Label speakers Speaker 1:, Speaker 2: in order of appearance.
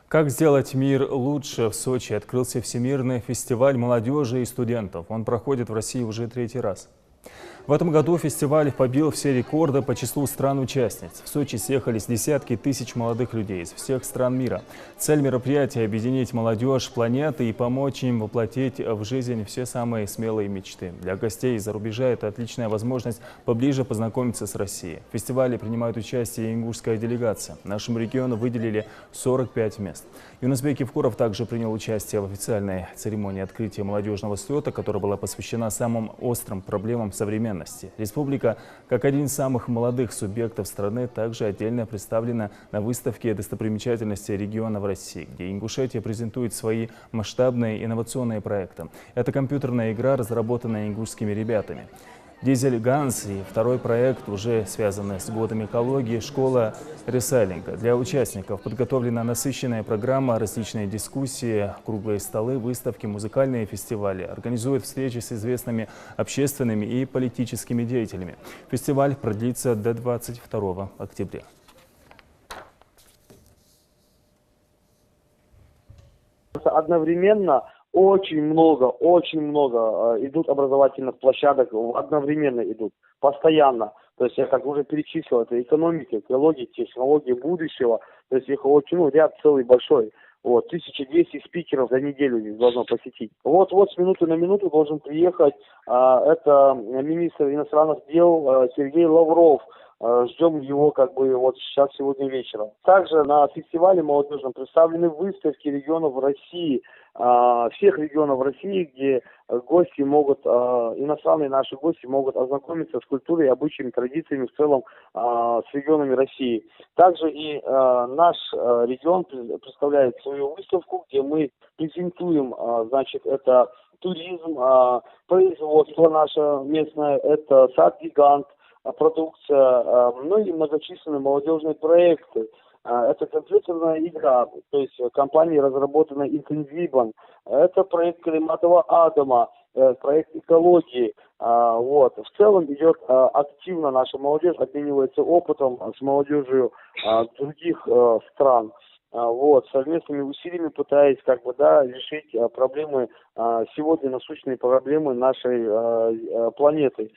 Speaker 1: Как сделать мир лучше? В Сочи открылся Всемирный фестиваль молодежи и студентов. Он проходит в России уже третий раз. В этом году фестиваль побил все рекорды по числу стран-участниц. В Сочи съехались десятки тысяч молодых людей из всех стран мира. Цель мероприятия – объединить молодежь планеты и помочь им воплотить в жизнь все самые смелые мечты. Для гостей из-за рубежа это отличная возможность поближе познакомиться с Россией. В фестивале принимает участие ингушская делегация. Нашему региону выделили 45 мест. Юнусбек Евкуров также принял участие в официальной церемонии открытия молодежного слета, которая была посвящена самым острым проблемам современности. Республика, как один из самых молодых субъектов страны, также отдельно представлена на выставке достопримечательностей региона в России, где Ингушетия презентует свои масштабные инновационные проекты. Это компьютерная игра, разработанная ингушскими ребятами. Дизель Ганс и второй проект, уже связанный с годом экологии, школа ресайлинга. Для участников подготовлена насыщенная программа, различные дискуссии, круглые столы, выставки, музыкальные фестивали. Организует встречи с известными общественными и политическими деятелями. Фестиваль продлится до 22 октября.
Speaker 2: Одновременно очень много идут образовательных площадок, одновременно идут, постоянно. То есть я как уже перечислил, это экономика, экология, технологии будущего. То есть их очень, ряд целый большой. 1200 спикеров за неделю здесь должно посетить. Вот с минуты на минуту должен приехать, это министр иностранных дел Сергей Лавров. Ждем его сейчас сегодня вечером. Также на фестивале молодежном представлены выставки регионов России, всех регионов России, где гости могут, иностранные наши гости могут ознакомиться с культурой, обычаями, традициями в целом с регионами России. Также и наш регион представляет свою выставку, где мы презентуем, это туризм, производство наше местное, это сад-гигант, продукция, и многочисленные молодежные проекты. Это компьютерная игра, то есть компанией разработана Интензибан. Это проект Климатова Адама, проект экологии. В целом идет активно наша молодежь, обменивается опытом с молодежью других стран. Совместными усилиями пытаясь решить проблемы, сегодня насущные проблемы нашей планеты.